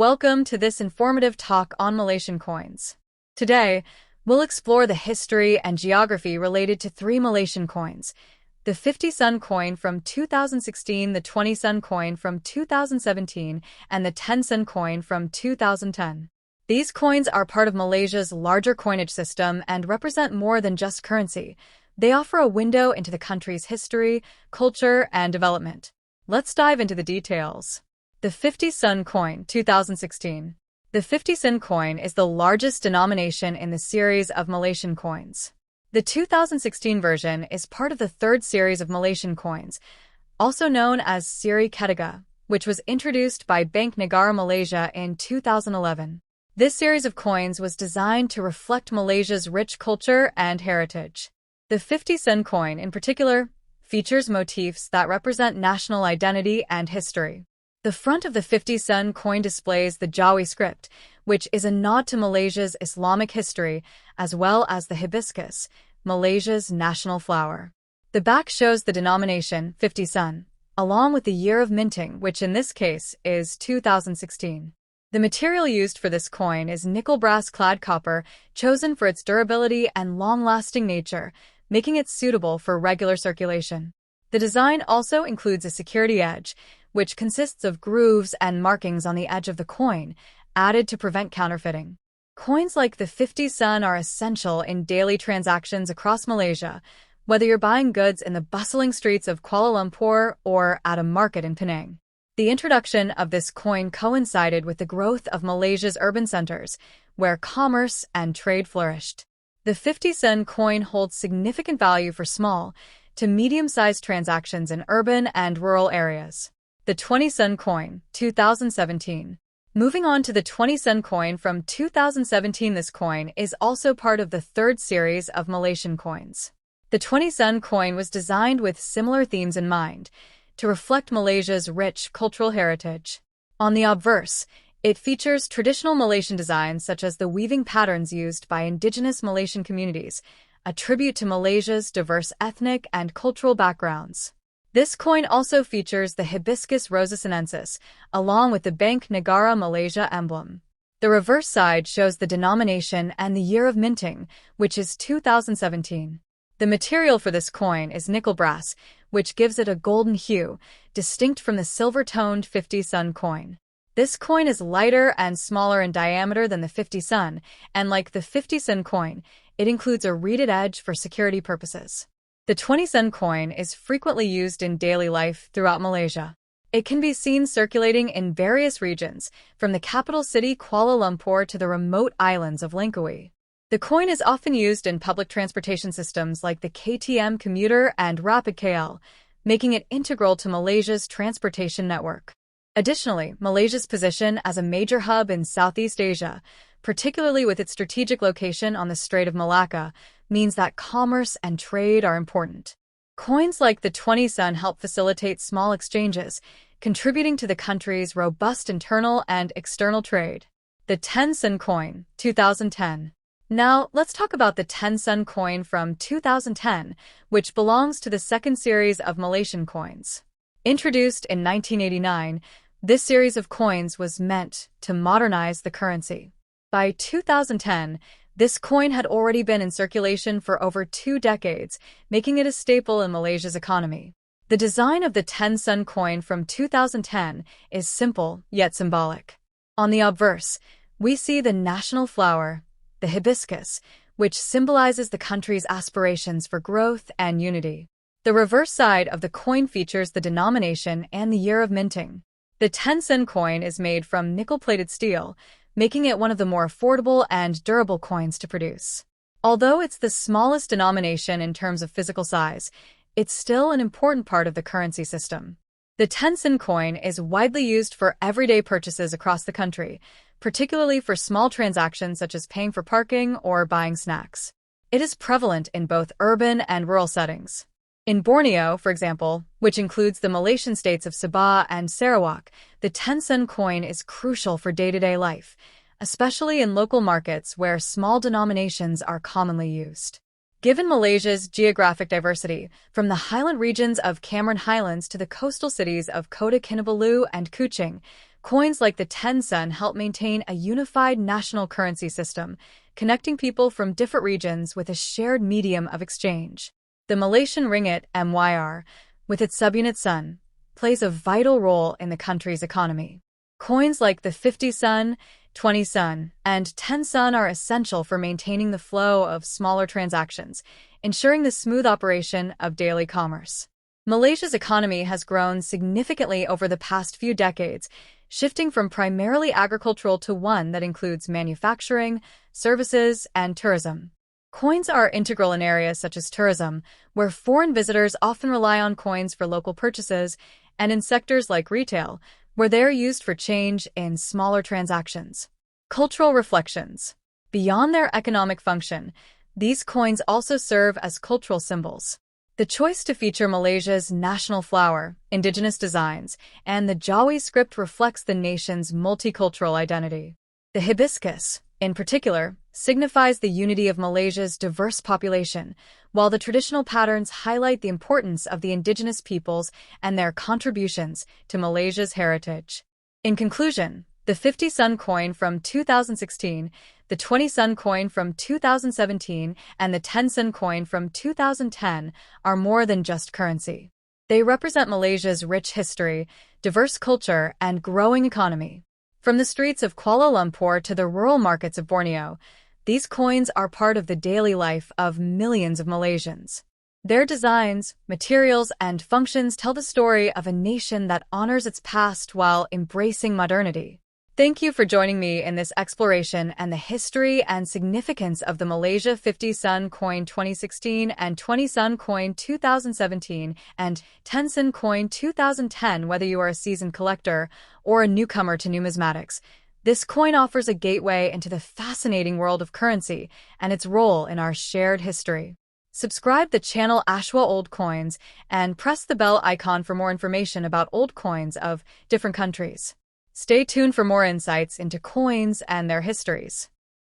Welcome to this informative talk on Malaysian coins. Today, we'll explore the history and geography related to three Malaysian coins: the 50 Sen coin from 2016, the 20 Sen coin from 2017, and the 10 Sen coin from 2010. These coins are part of Malaysia's larger coinage system and represent more than just currency. They offer a window into the country's history, culture, and development. Let's dive into the details. The 50 Sen coin, 2016. The 50 Sen coin is the largest denomination in the series of Malaysian coins. The 2016 version is part of the third series of Malaysian coins, also known as Seri Ketiga, which was introduced by Bank Negara Malaysia in 2011. This series of coins was designed to reflect Malaysia's rich culture and heritage. The 50 Sen coin, in particular, features motifs that represent national identity and history. The front of the 50 Sen coin displays the Jawi script, which is a nod to Malaysia's Islamic history, as well as the hibiscus, Malaysia's national flower. The back shows the denomination, 50 Sen, along with the year of minting, which in this case is 2016. The material used for this coin is nickel brass-clad copper, chosen for its durability and long-lasting nature, making it suitable for regular circulation. The design also includes a security edge, which consists of grooves and markings on the edge of the coin, added to prevent counterfeiting. Coins like the 50 Sen are essential in daily transactions across Malaysia, whether you're buying goods in the bustling streets of Kuala Lumpur or at a market in Penang. The introduction of this coin coincided with the growth of Malaysia's urban centers, where commerce and trade flourished. The 50 Sen coin holds significant value for small to medium-sized transactions in urban and rural areas. The 20 Sen coin, 2017. Moving on to the 20 Sen coin from 2017, this coin is also part of the third series of Malaysian coins. The 20 Sen coin was designed with similar themes in mind, to reflect Malaysia's rich cultural heritage. On the obverse, it features traditional Malaysian designs such as the weaving patterns used by indigenous Malaysian communities, a tribute to Malaysia's diverse ethnic and cultural backgrounds. This coin also features the hibiscus rosa sinensis, along with the Bank Negara Malaysia emblem. The reverse side shows the denomination and the year of minting, which is 2017. The material for this coin is nickel brass, which gives it a golden hue, distinct from the silver-toned 50 Sen coin. This coin is lighter and smaller in diameter than the 50 Sen, and like the 50 Sen coin, it includes a reeded edge for security purposes. The 20 Sen coin is frequently used in daily life throughout Malaysia. It can be seen circulating in various regions, from the capital city Kuala Lumpur to the remote islands of Langkawi. The coin is often used in public transportation systems like the KTM commuter and Rapid KL, making it integral to Malaysia's transportation network. Additionally, Malaysia's position as a major hub in Southeast Asia, particularly with its strategic location on the Strait of Malacca, means that commerce and trade are important. Coins like the 20 Sen help facilitate small exchanges, contributing to the country's robust internal and external trade. The 10 Sen coin, 2010. Now, let's talk about the 10 Sen coin from 2010, which belongs to the second series of Malaysian coins. Introduced in 1989, this series of coins was meant to modernize the currency. By 2010, this coin had already been in circulation for over 2 decades, making it a staple in Malaysia's economy. The design of the 10 Sen coin from 2010 is simple yet symbolic. On the obverse, we see the national flower, the hibiscus, which symbolizes the country's aspirations for growth and unity. The reverse side of the coin features the denomination and the year of minting. The 10 Sen coin is made from nickel-plated steel, making it one of the more affordable and durable coins to produce. Although it's the smallest denomination in terms of physical size, it's still an important part of the currency system. The 10 Sen coin is widely used for everyday purchases across the country, particularly for small transactions such as paying for parking or buying snacks. It is prevalent in both urban and rural settings. In Borneo, for example, which includes the Malaysian states of Sabah and Sarawak, the 10 Sen coin is crucial for day-to-day life, especially in local markets where small denominations are commonly used. Given Malaysia's geographic diversity, from the highland regions of Cameron Highlands to the coastal cities of Kota Kinabalu and Kuching, Coins like the 10 Sen help maintain a unified national currency system, connecting people from different regions with a shared medium of exchange. The Malaysian ringgit MYR, with its subunit Sen, plays a vital role in the country's economy. Coins like the 50 Sen, 20 Sen, and 10 Sen are essential for maintaining the flow of smaller transactions, ensuring the smooth operation of daily commerce. Malaysia's economy has grown significantly over the past few decades, shifting from primarily agricultural to one that includes manufacturing, services, and tourism. Coins are integral in areas such as tourism, where foreign visitors often rely on coins for local purchases, and in sectors like retail, where they are used for change in smaller transactions. Cultural reflections. Beyond their economic function, these coins also serve as cultural symbols. The choice to feature Malaysia's national flower, indigenous designs, and the Jawi script reflects the nation's multicultural identity. The hibiscus, in particular, signifies the unity of Malaysia's diverse population, while the traditional patterns highlight the importance of the indigenous peoples and their contributions to Malaysia's heritage. In conclusion, the 50 Sen coin from 2016, the 20 Sen coin from 2017, and the 10 Sen coin from 2010 are more than just currency. They represent Malaysia's rich history, diverse culture, and growing economy. From the streets of Kuala Lumpur to the rural markets of Borneo, these coins are part of the daily life of millions of Malaysians. Their designs, materials, and functions tell the story of a nation that honors its past while embracing modernity. Thank you for joining me in this exploration and the history and significance of the Malaysia 50 Sen coin 2016 and 20 Sen coin 2017 and 10 Sen coin 2010. Whether you are a seasoned collector or a newcomer to numismatics, this coin offers a gateway into the fascinating world of currency and its role in our shared history. Subscribe the channel Ashwa Old Coins and press the bell icon for more information about old coins of different countries. Stay tuned for more insights into coins and their histories.